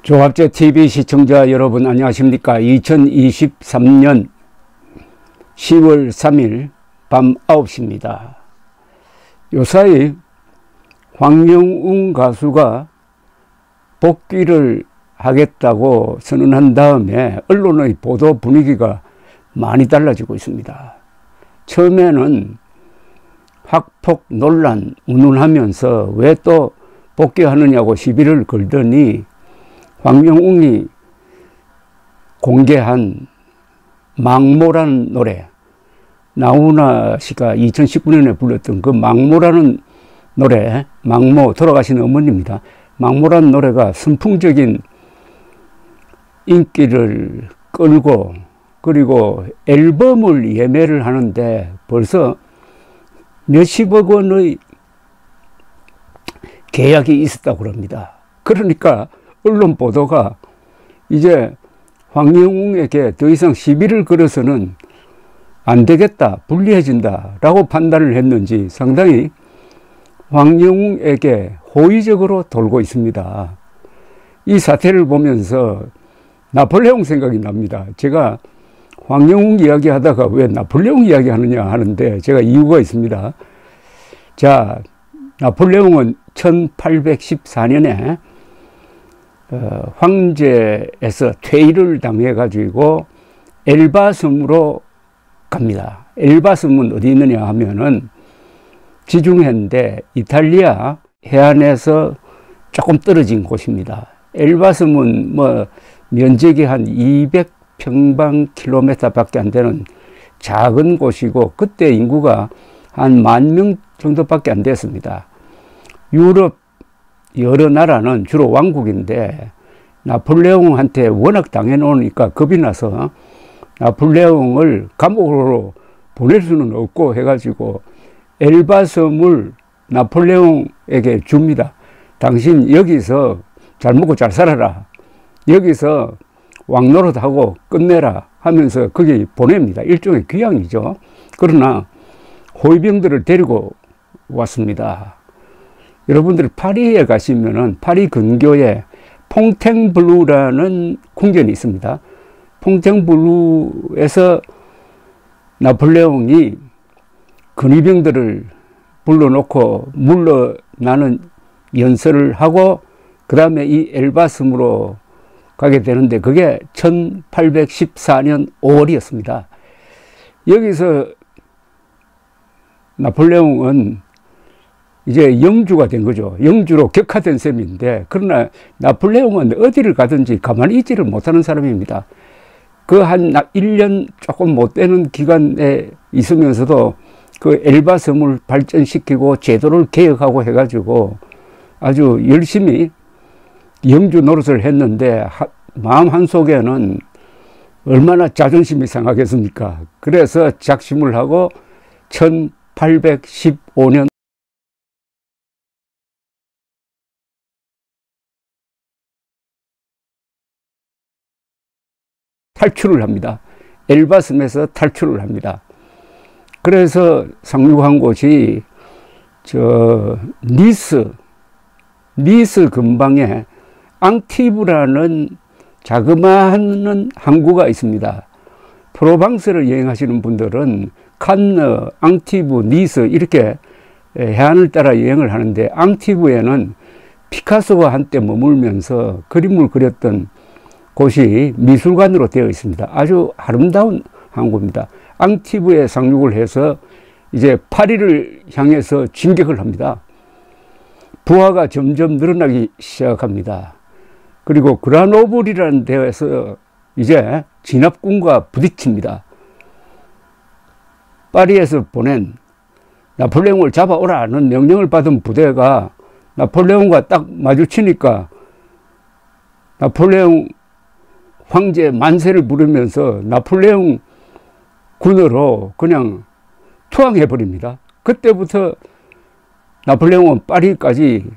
조합제TV 시청자 여러분 안녕하십니까. 2023년 10월 3일 밤 9시입니다. 요사이 황영웅 가수가 복귀를 하겠다고 선언한 다음에 언론의 보도 분위기가 많이 달라지고 있습니다. 처음에는 학폭 논란 운운하면서 왜 또 복귀하느냐고 시비를 걸더니 황영웅이 공개한 망모라는 노래, 나훈아 씨가 2019년에 불렀던 그 망모라는 노래, 망모, 돌아가신 어머니입니다. 망모라는 노래가 선풍적인 인기를 끌고 그리고 앨범을 예매를 하는데 벌써 몇십억 원의 계약이 있었다고 합니다. 그러니까 언론 보도가 이제 황영웅에게 더 이상 시비를 걸어서는 안 되겠다, 불리해진다 라고 판단을 했는지 상당히 황영웅에게 호의적으로 돌고 있습니다. 이 사태를 보면서 나폴레옹 생각이 납니다. 제가 황영웅 이야기 하다가 왜 나폴레옹 이야기 하느냐 하는데 제가 이유가 있습니다. 자, 나폴레옹은 1814년에 황제에서 퇴위를 당해 가지고 엘바 섬으로 갑니다. 엘바 섬은 어디 있느냐 하면은 지중해인데 이탈리아 해안에서 조금 떨어진 곳입니다. 엘바 섬은 뭐 면적이 한 200평방킬로미터 밖에 안 되는 작은 곳이고 그때 인구가 한 10,000명 정도밖에 안 됐습니다. 유럽 여러 나라는 주로 왕국인데 나폴레옹한테 워낙 당해 놓으니까 겁이 나서 나폴레옹을 감옥으로 보낼 수는 없고 해가지고 엘바 섬을 나폴레옹에게 줍니다. 당신 여기서 잘 먹고 잘 살아라. 여기서 왕노릇하고 끝내라 하면서 거기 보냅니다. 일종의 귀향이죠. 그러나 호위병들을 데리고 왔습니다. 여러분들 파리에 가시면은 파리 근교에 퐁탱블루라는 궁전이 있습니다. 퐁탱블루에서 나폴레옹이 근위병들을 불러놓고 물러나는 연설을 하고 그 다음에 이 엘바 섬으로 가게 되는데 그게 1814년 5월이었습니다. 여기서 나폴레옹은 이제 영주가 된 거죠. 영주로 격화된 셈인데 그러나 나폴레옹은 어디를 가든지 가만히 있지를 못하는 사람입니다. 그 한 1년 조금 못 되는 기간에 있으면서도 그 엘바 섬을 발전시키고 제도를 개혁하고 해가지고 아주 열심히 영주 노릇을 했는데 마음 한속에는 얼마나 자존심이 상하겠습니까? 그래서 작심을 하고 1815년 탈출을 합니다. 엘바 섬에서 탈출을 합니다. 그래서 상륙한 곳이 니스 근방에 앙티브라는 자그마한 항구가 있습니다. 프로방스를 여행하시는 분들은 칸느, 앙티브, 니스 이렇게 해안을 따라 여행을 하는데 앙티브에는 피카소가 한때 머물면서 그림을 그렸던 곳이 미술관으로 되어 있습니다. 아주 아름다운 항구입니다. 앙티브에 상륙을 해서 이제 파리를 향해서 진격을 합니다. 부하가 점점 늘어나기 시작합니다. 그리고 그라노블이라는 데에서 이제 진압군과 부딪힙니다. 파리에서 보낸 나폴레옹을 잡아오라는 명령을 받은 부대가 나폴레옹과 딱 마주치니까 나폴레옹 황제 만세를 부르면서 나폴레옹 군으로 그냥 투항해버립니다. 그때부터 나폴레옹은 파리까지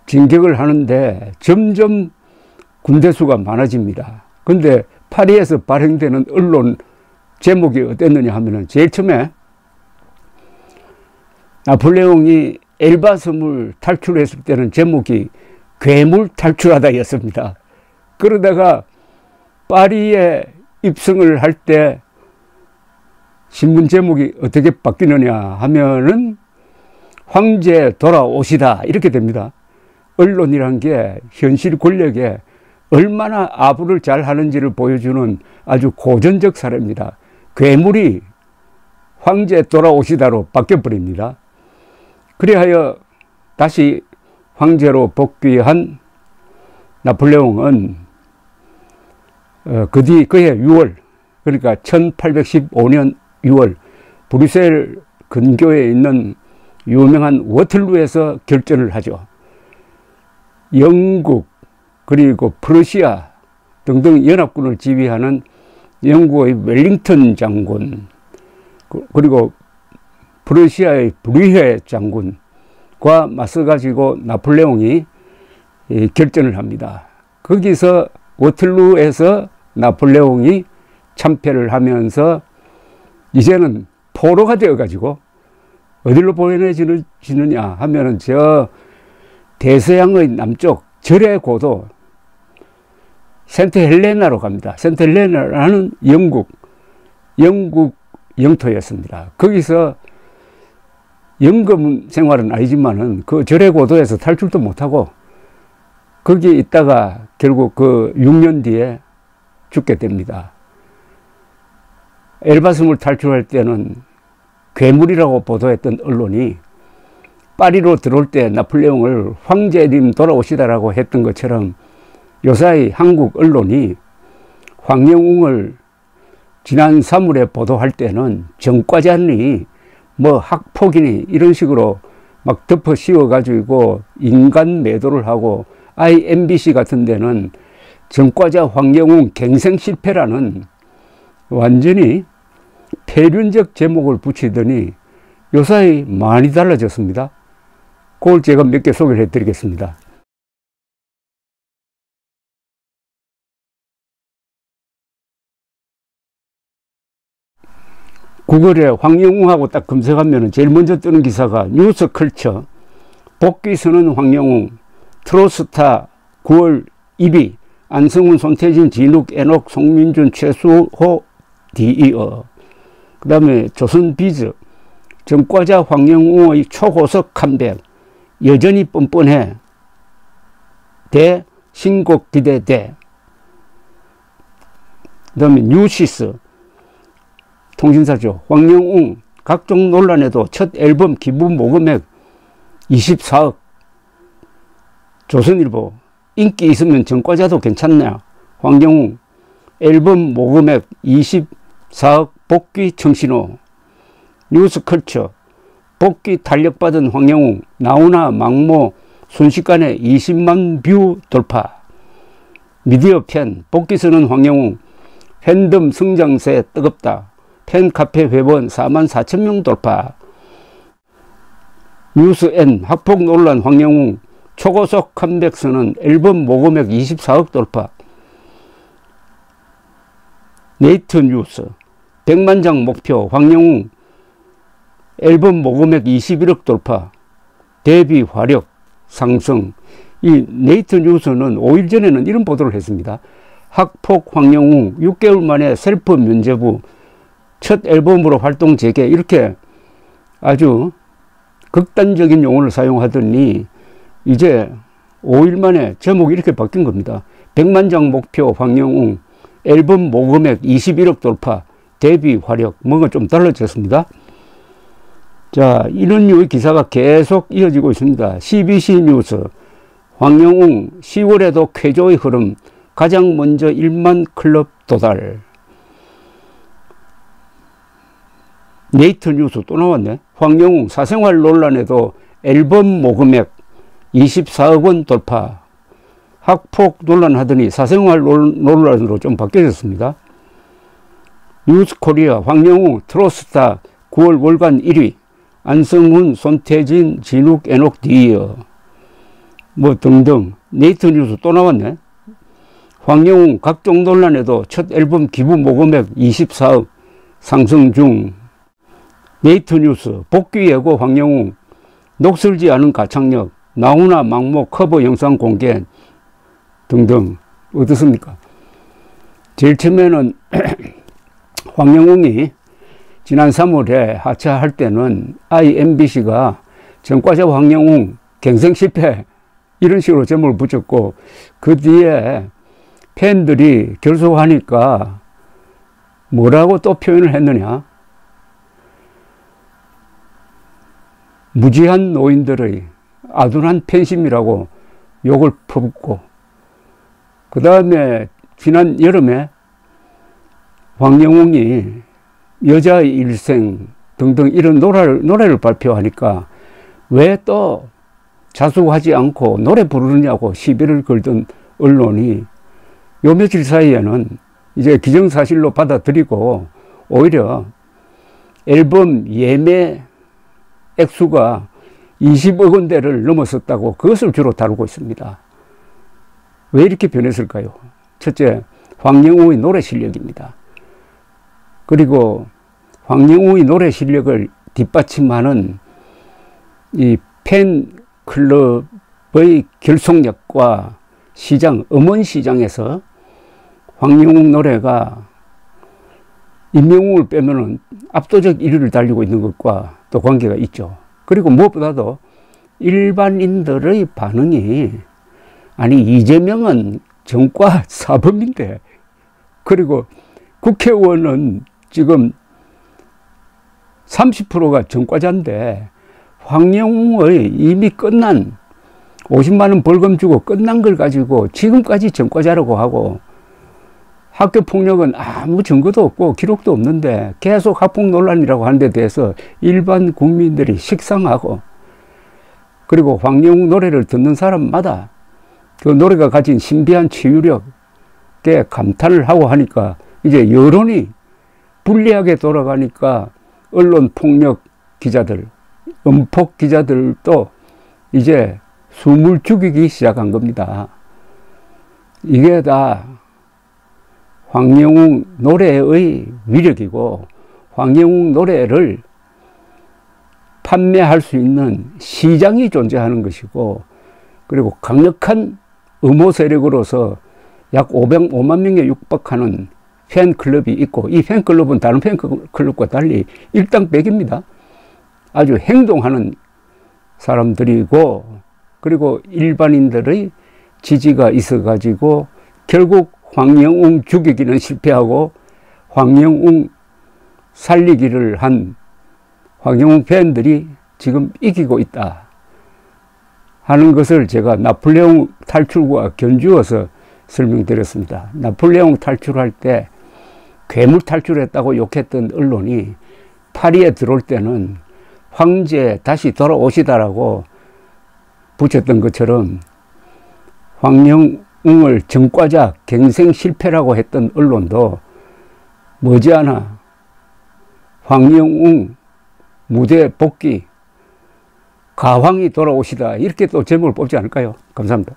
진격을 하는데 점점 군대 수가 많아집니다. 근데 파리에서 발행되는 언론 제목이 어땠느냐 하면은 제일 처음에 나폴레옹이 엘바 섬을 탈출했을 때는 제목이 괴물 탈출하다였습니다. 그러다가 파리에 입성을 할 때 신문 제목이 어떻게 바뀌느냐 하면은 황제 돌아오시다 이렇게 됩니다. 언론이란 게 현실 권력에 얼마나 아부를 잘 하는지를 보여주는 아주 고전적 사례입니다. 괴물이 황제 돌아오시다로 바뀌어버립니다. 그리하여 다시 황제로 복귀한 나폴레옹은 그해 6월, 그러니까 1815년 6월 브뤼셀 근교에 있는 유명한 워틀루에서 결전을 하죠. 영국 그리고 프러시아 등등 연합군을 지휘하는 영국의 웰링턴 장군 그리고 프러시아의 브리헤 장군과 맞서가지고 나폴레옹이 결전을 합니다. 거기서 워틀루에서 나폴레옹이 참패를 하면서 이제는 포로가 되어가지고 어디로 보내지느냐 하면은 저 대서양의 남쪽 절의 고도 센트 헬레나로 갑니다. 센트 헬레나라는 영국 영토였습니다. 거기서 영금 생활은 아니지만은 그 절의 고도에서 탈출도 못하고 거기에 있다가 결국 그 6년 뒤에 죽게 됩니다. 엘바스물 탈출할 때는 괴물이라고 보도했던 언론이 파리로 들어올 때 나폴레옹을 황제님 돌아오시다라고 했던 것처럼 요사이 한국 언론이 황영웅을 지난 3월에 보도할 때는 정과잔이 뭐 학폭이니 이런 식으로 막 덮어 씌워가지고 인간 매도를 하고 IMBC 같은 데는 정과자 황영웅 갱생 실패라는 완전히 폐륜적 제목을 붙이더니 요사이 많이 달라졌습니다. 그걸 제가 몇 개 소개를 해드리겠습니다. 구글에 황영웅하고 딱 검색하면 제일 먼저 뜨는 기사가 뉴스컬처 복귀선언 황영웅 트로스타 9월 2위 안성훈 손태진 진욱 애녹 송민준 최수호 디이어 그 다음에 조선비즈 정과자 황영웅의 초고속 컴백 여전히 뻔뻔해 대 신곡 기대대 그 다음에 뉴시스 통신사죠. 황영웅 각종 논란에도 첫 앨범 기부 모금액 24억 조선일보 인기 있으면 정과자도 괜찮냐 황영웅 앨범 모금액 24억 복귀 청신호 뉴스컬처 복귀 탄력받은 황영웅 나훈아 망모 순식간에 20만 뷰 돌파 미디어 팬 복귀 선언 황영웅 팬덤 성장세 뜨겁다 팬카페 회원 44,000명 돌파 뉴스N 학폭 논란 황영웅 초고속 컴백 선언 앨범 모금액 24억 돌파 네이트 뉴스 100만 장 목표 황영웅 앨범 모금액 21억 돌파 데뷔 화력 상승 이 네이트 뉴스는 5일 전에는 이런 보도를 했습니다. 학폭 황영웅 6개월 만에 셀프 면제부 첫 앨범으로 활동 재개 이렇게 아주 극단적인 용어를 사용하더니 이제 5일 만에 제목이 이렇게 바뀐 겁니다. 100만 장 목표 황영웅 앨범 모금액 21억 돌파 데뷔 화력 뭔가 좀 달라졌습니다. 자 이런 류의 기사가 계속 이어지고 있습니다. CBC 뉴스 황영웅 10월에도 쾌조의 흐름 가장 먼저 1만 클럽 도달 네이트 뉴스 또 나왔네. 황영웅 사생활 논란에도 앨범 모금액 24억 원 돌파 학폭 논란 하더니 사생활 논란으로 좀 바뀌어졌습니다. 뉴스코리아 황영웅 트로스타 9월 월간 1위 안성훈 손태진 진욱 애녹 디이어 뭐 등등 네이트 뉴스 또 나왔네. 황영웅 각종 논란에도 첫 앨범 기부 모금액 24억 상승 중 네이트 뉴스 복귀 예고 황영웅 녹슬지 않은 가창력 나훈아 망모 커버 영상 공개 등등 어떻습니까? 제일 처음에는 황영웅이 지난 3월에 하차할 때는 IMBC가 전과자 황영웅 갱생 실패 이런 식으로 제목을 붙였고, 그 뒤에 팬들이 결속하니까 뭐라고 또 표현을 했느냐? 무지한 노인들의 아둔한 팬심이라고 욕을 퍼붓고, 그 다음에 지난 여름에 황영웅이 여자의 일생 등등 이런 노래를 발표하니까 왜 또 자숙하지 않고 노래 부르느냐고 시비를 걸던 언론이 요 며칠 사이에는 이제 기정사실로 받아들이고 오히려 앨범 예매 액수가 20억 원대를 넘었었다고 그것을 주로 다루고 있습니다. 왜 이렇게 변했을까요? 첫째, 황영웅의 노래 실력입니다. 그리고 황영웅의 노래 실력을 뒷받침하는 이 팬클럽의 결속력과 시장, 음원 시장에서 황영웅 노래가 임영웅을 빼면은 압도적 1위를 달리고 있는 것과 또 관계가 있죠. 그리고 무엇보다도 일반인들의 반응이, 아니 이재명은 정과 사범인데, 그리고 국회의원은 지금 30%가 전과자인데 황영웅의 이미 끝난 50만 원 벌금 주고 끝난 걸 가지고 지금까지 전과자라고 하고, 학교 폭력은 아무 증거도 없고 기록도 없는데 계속 학폭 논란이라고 하는 데 대해서 일반 국민들이 식상하고, 그리고 황영웅 노래를 듣는 사람마다 그 노래가 가진 신비한 치유력에 감탄을 하고 하니까 이제 여론이 불리하게 돌아가니까 언론 폭력 기자들, 음폭 기자들도 이제 숨을 죽이기 시작한 겁니다. 이게 다 황영웅 노래의 위력이고, 황영웅 노래를 판매할 수 있는 시장이 존재하는 것이고, 그리고 강력한 음호 세력으로서 약 500만 명에 육박하는 팬클럽이 있고, 이 팬클럽은 다른 팬클럽과 달리 일당백입니다. 아주 행동하는 사람들이고, 그리고 일반인들의 지지가 있어가지고 결국 황영웅 죽이기는 실패하고 황영웅 살리기를 한 황영웅 팬들이 지금 이기고 있다 하는 것을 제가 나폴레옹 탈출과 견주어서 설명드렸습니다. 나폴레옹 탈출할 때 괴물 탈출했다고 욕했던 언론이 파리에 들어올 때는 황제 다시 돌아오시다라고 붙였던 것처럼 황영웅을 전과자 갱생 실패라고 했던 언론도 머지않아 황영웅 무대 복귀 가황이 돌아오시다 이렇게 또 제목을 뽑지 않을까요? 감사합니다.